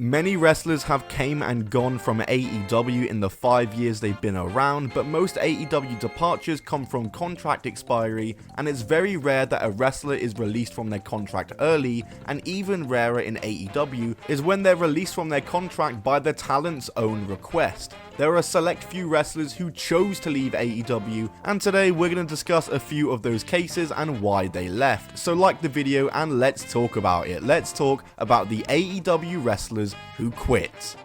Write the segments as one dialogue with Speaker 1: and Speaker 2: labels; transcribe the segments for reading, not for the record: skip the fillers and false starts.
Speaker 1: Many wrestlers have came and gone from AEW in the 5 years they've been around, but most AEW departures come from contract expiry, and it's very rare that a wrestler is released from their contract early, and even rarer in AEW is when they're released from their contract by the talent's own request. There are a select few wrestlers who chose to leave AEW, and today we're going to discuss a few of those cases and why they left. So like the video and let's talk about it. Let's talk about the AEW Wrestlers Who Quit.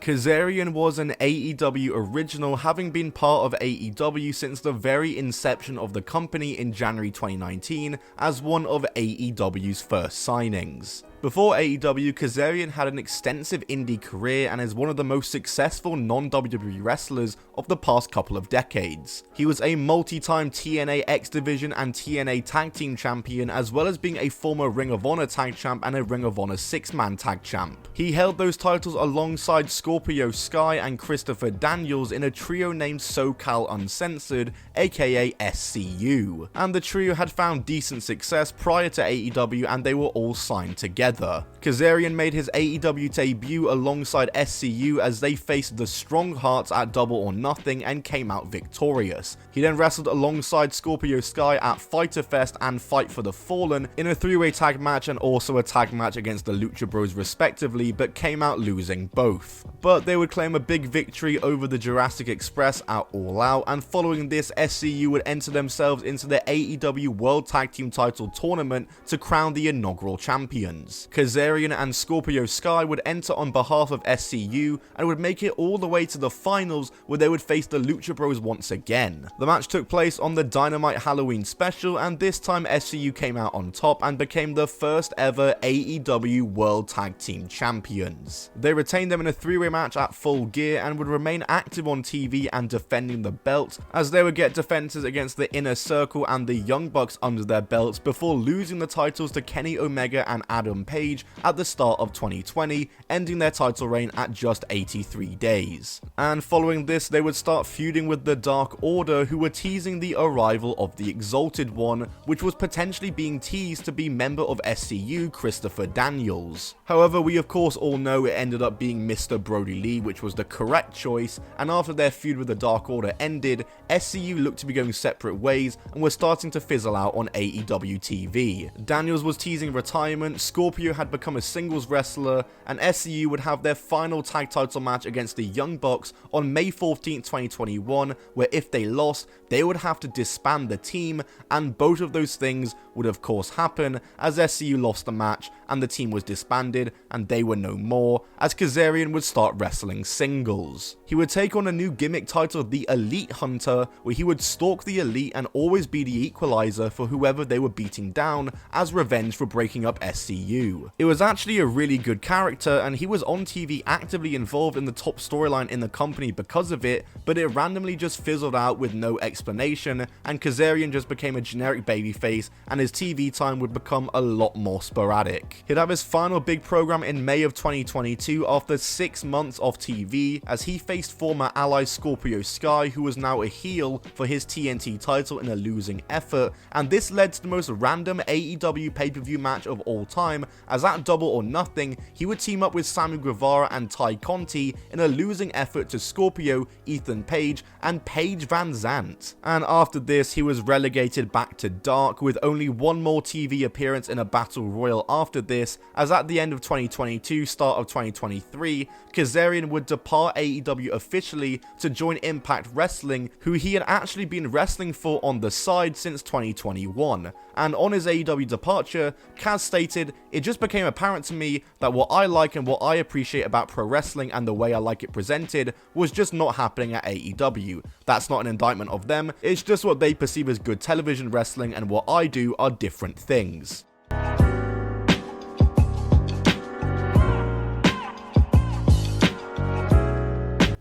Speaker 1: Kazarian was an AEW original, having been part of AEW since the very inception of the company in January 2019 as one of AEW's first signings. Before AEW, Kazarian had an extensive indie career and is one of the most successful non-WWE wrestlers of the past couple of decades. He was a multi-time TNA X Division and TNA Tag Team Champion, as well as being a former Ring of Honor Tag Champ and a Ring of Honor 6-Man Tag Champ. He held those titles alongside Scorpio Sky and Christopher Daniels in a trio named SoCal Uncensored, aka SCU. And the trio had found decent success prior to AEW and they were all signed together. Kazarian made his AEW debut alongside SCU as they faced the Strong Hearts at Double or Nothing and came out victorious. He then wrestled alongside Scorpio Sky at Fyter Fest and Fight for the Fallen in a 3-way tag match and also a tag match against the Lucha Bros respectively, but came out losing both. But they would claim a big victory over the Jurassic Express at All Out, and following this, SCU would enter themselves into the AEW World Tag Team Title Tournament to crown the inaugural champions. Kazarian and Scorpio Sky would enter on behalf of SCU and would make it all the way to the finals, where they would face the Lucha Bros once again. The match took place on the Dynamite Halloween special, and this time SCU came out on top and became the first ever AEW World Tag Team Champions. They retained them in a 3-way match at Full Gear and would remain active on TV and defending the belt, as they would get defenses against the Inner Circle and the Young Bucks under their belts before losing the titles to Kenny Omega and Adam Page at the start of 2020, ending their title reign at just 83 days. And following this, they would start feuding with the Dark Order, who were teasing the arrival of the Exalted One, which was potentially being teased to be member of SCU Christopher Daniels. However, we of course all know it ended up being Mr. Brody Lee, which was the correct choice, and after their feud with the Dark Order ended, SCU looked to be going separate ways and were starting to fizzle out on AEW TV. Daniels was teasing retirement, Scorpio had become a singles wrestler, and SCU would have their final tag title match against the Young Bucks on May 14th, 2021, where if they lost, they would have to disband the team, and both of those things would of course happen as SCU lost the match and the team was disbanded and they were no more, as Kazarian would start wrestling singles. He would take on a new gimmick titled the Elite Hunter, where he would stalk the Elite and always be the equalizer for whoever they were beating down as revenge for breaking up SCU. It was actually a really good character, and he was on TV actively involved in the top storyline in the company because of it, but it randomly just fizzled out with no explanation, and Kazarian just became a generic babyface and his TV time would become a lot more sporadic. He'd have his final big program in May of 2022 after 6 months off TV, as he faced former ally Scorpio Sky, who was now a heel, for his TNT title in a losing effort, and this led to the most random AEW pay-per-view match of all time, as at Double or Nothing, he would team up with Sammy Guevara and Ty Conti in a losing effort to Scorpio, Ethan Page, and Paige Van Zandt. And after this, he was relegated back to Dark, with only one more TV appearance in a Battle Royal after this, as at the end of 2022, start of 2023, Kazarian would depart AEW officially to join Impact Wrestling, who he had actually been wrestling for on the side since 2021. And on his AEW departure, Kaz stated, "It just became apparent to me that what I like and what I appreciate about pro wrestling and the way I like it presented was just not happening at AEW. That's not an indictment of them, it's just what they perceive as good television wrestling, and what I do are different things."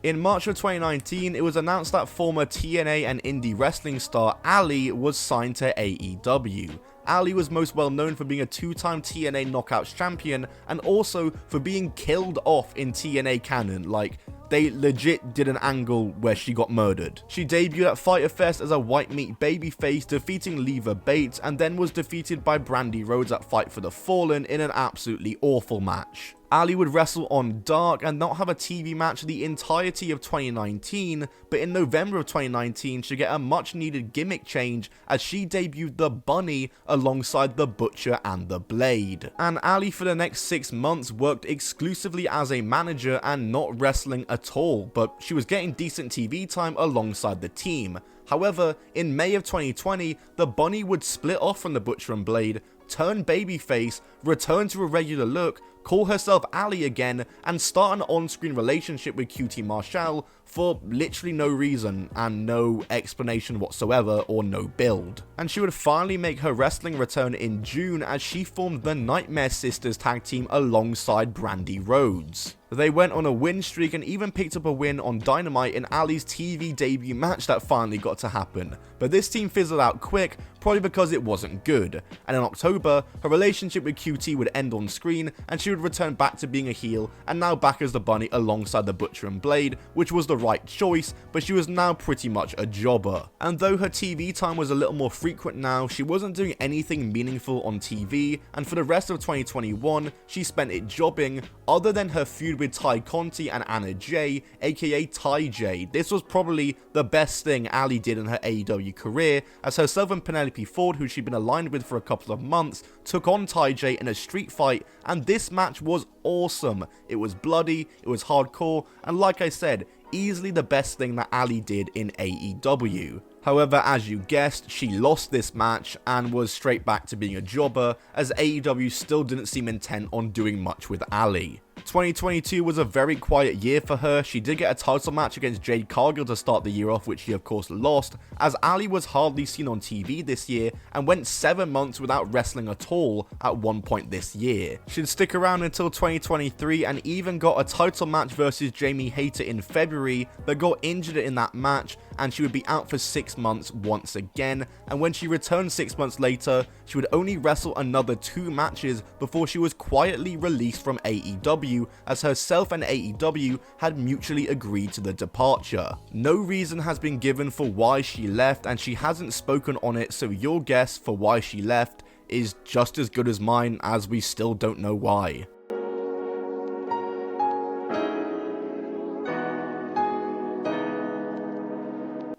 Speaker 1: In March of 2019, it was announced that former TNA and indie wrestling star Ali was signed to AEW. Ali was most well known for being a 2-time TNA Knockouts champion and also for being killed off in TNA canon. Like, they legit did an angle where she got murdered. She debuted at Fyter Fest as a white meat babyface, defeating Leva Bates, and then was defeated by Brandy Rhodes at Fight for the Fallen in an absolutely awful match. Ali would wrestle on Dark and not have a TV match the entirety of 2019, but in November of 2019 she'd get a much needed gimmick change as she debuted the Bunny alongside the Butcher and the Blade. And Ali for the next 6 months worked exclusively as a manager and not wrestling at all, but she was getting decent TV time alongside the team. However, in May of 2020, the Bunny would split off from the Butcher and Blade, turn babyface, return to a regular look, call herself Ali again, and start an on-screen relationship with QT Marshall for literally no reason and no explanation whatsoever or no build. And she would finally make her wrestling return in June as she formed the Nightmare Sisters tag team alongside Brandy Rhodes. They went on a win streak and even picked up a win on Dynamite in Ali's TV debut match that finally got to happen, but this team fizzled out quick, probably because it wasn't good, and in October, her relationship with QT would end on screen and she would return back to being a heel and now back as the Bunny alongside the Butcher and Blade, which was the right choice, but she was now pretty much a jobber. And though her TV time was a little more frequent now, she wasn't doing anything meaningful on TV, and for the rest of 2021, she spent it jobbing, other than her feud with Ty Conti and Anna Jay, aka Ty J. This was probably the best thing Ali did in her AEW career, as herself and Penelope Ford, who she'd been aligned with for a couple of months, took on Ty J in a street fight, and this match was awesome. It was bloody, it was hardcore, and like I said, easily the best thing that Ali did in AEW. However, as you guessed, she lost this match and was straight back to being a jobber, as AEW still didn't seem intent on doing much with Ali. 2022 was a very quiet year for her. She did get a title match against Jade Cargill to start the year off, which she of course lost, as Ali was hardly seen on TV this year and went 7 months without wrestling at all at one point this year. She'd stick around until 2023 and even got a title match versus Jamie Hayter in February, but got injured in that match and she would be out for 6 months once again, and when she returned 6 months later, she would only wrestle another 2 matches before she was quietly released from AEW, as herself and AEW had mutually agreed to the departure. No reason has been given for why she left, and she hasn't spoken on it, so your guess for why she left is just as good as mine, as we still don't know why.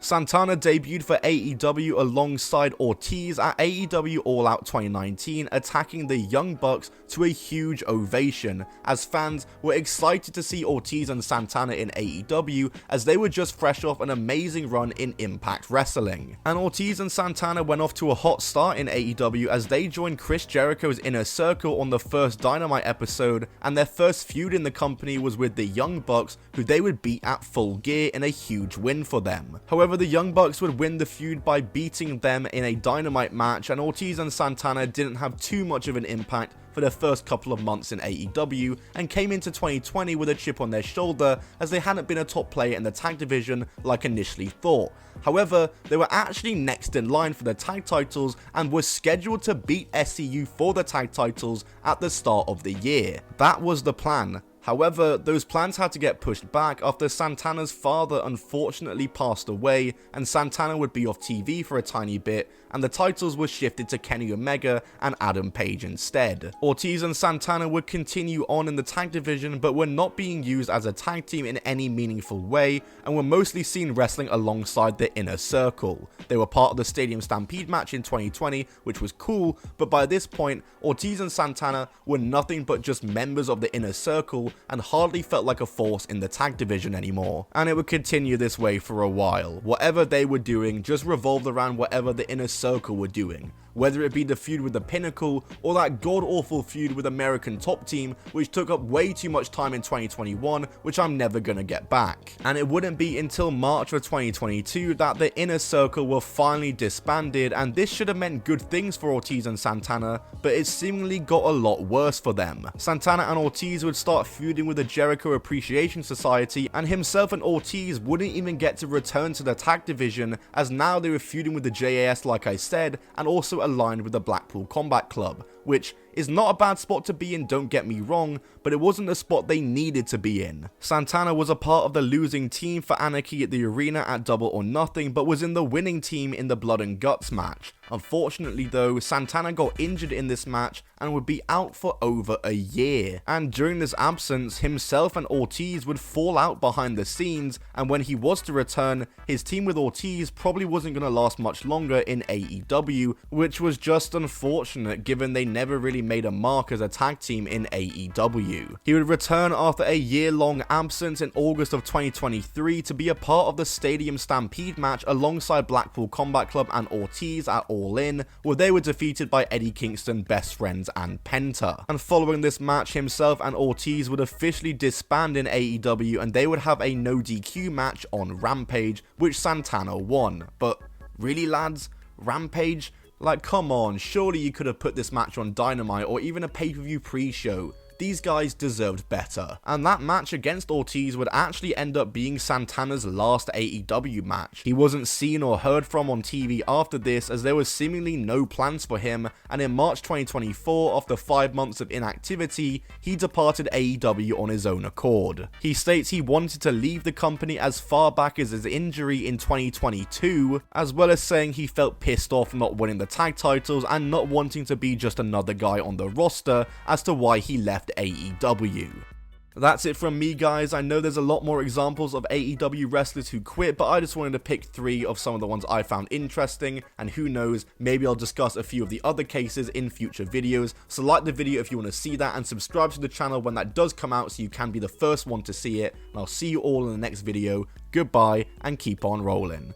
Speaker 1: Santana debuted for AEW alongside Ortiz at AEW All Out 2019, attacking the Young Bucks to a huge ovation, as fans were excited to see Ortiz and Santana in AEW, as they were just fresh off an amazing run in Impact Wrestling. And Ortiz and Santana went off to a hot start in AEW as they joined Chris Jericho's Inner Circle on the first Dynamite episode, and their first feud in the company was with the Young Bucks, who they would beat at Full Gear in a huge win for them. However, the Young Bucks would win the feud by beating them in a Dynamite match, and Ortiz and Santana didn't have too much of an impact for their first couple of months in AEW, and came into 2020 with a chip on their shoulder as they hadn't been a top player in the tag division like initially thought. However, they were actually next in line for the tag titles and were scheduled to beat SCU for the tag titles at the start of the year. That was the plan. However, those plans had to get pushed back after Santana's father unfortunately passed away, and Santana would be off TV for a tiny bit, and the titles were shifted to Kenny Omega and Adam Page instead. Ortiz and Santana would continue on in the tag division, but were not being used as a tag team in any meaningful way, and were mostly seen wrestling alongside the Inner Circle. They were part of the Stadium Stampede match in 2020, which was cool, but by this point, Ortiz and Santana were nothing but just members of the Inner Circle, and hardly felt like a force in the tag division anymore. And it would continue this way for a while. Whatever they were doing just revolved around whatever the Inner Circle were doing, whether it be the feud with the Pinnacle or that god-awful feud with American Top Team, which took up way too much time in 2021, which I'm never gonna get back. And it wouldn't be until March of 2022 that the Inner Circle were finally disbanded, and this should have meant good things for Ortiz and Santana, but it seemingly got a lot worse for them. Santana and Ortiz would start feuding with the Jericho Appreciation Society, and himself and Ortiz wouldn't even get to return to the tag division, as now they were feuding with the JAS like I said, and also aligned with the Blackpool Combat Club, which is not a bad spot to be in, don't get me wrong, but it wasn't the spot they needed to be in. Santana was a part of the losing team for Anarchy at the arena at Double or Nothing, but was in the winning team in the Blood and Guts match. Unfortunately though, Santana got injured in this match and would be out for over a year. And during this absence, himself and Ortiz would fall out behind the scenes, and when he was to return, his team with Ortiz probably wasn't going to last much longer in AEW, which was just unfortunate given they never really made a mark as a tag team in AEW. He would return after a year-long absence in August of 2023 to be a part of the Stadium Stampede match alongside Blackpool Combat Club and Ortiz at All In, where they were defeated by Eddie Kingston, Best Friends and Penta. And following this match, himself and Ortiz would officially disband in AEW, and they would have a no DQ match on Rampage, which Santana won. But really, lads? Rampage? Like, come on, surely you could have put this match on Dynamite or even a pay-per-view pre-show. These guys deserved better. And that match against Ortiz would actually end up being Santana's last AEW match. He wasn't seen or heard from on TV after this, as there was seemingly no plans for him, and in March 2024, after 5 months of inactivity, he departed AEW on his own accord. He states he wanted to leave the company as far back as his injury in 2022, as well as saying he felt pissed off not winning the tag titles and not wanting to be just another guy on the roster as to why he left AEW. That's it from me, guys. I know there's a lot more examples of AEW wrestlers who quit, but I just wanted to pick 3 of some of the ones I found interesting, and who knows, maybe I'll discuss a few of the other cases in future videos. So like the video if you want to see that, and subscribe to the channel when that does come out so you can be the first one to see it, and I'll see you all in the next video. Goodbye, and keep on rolling.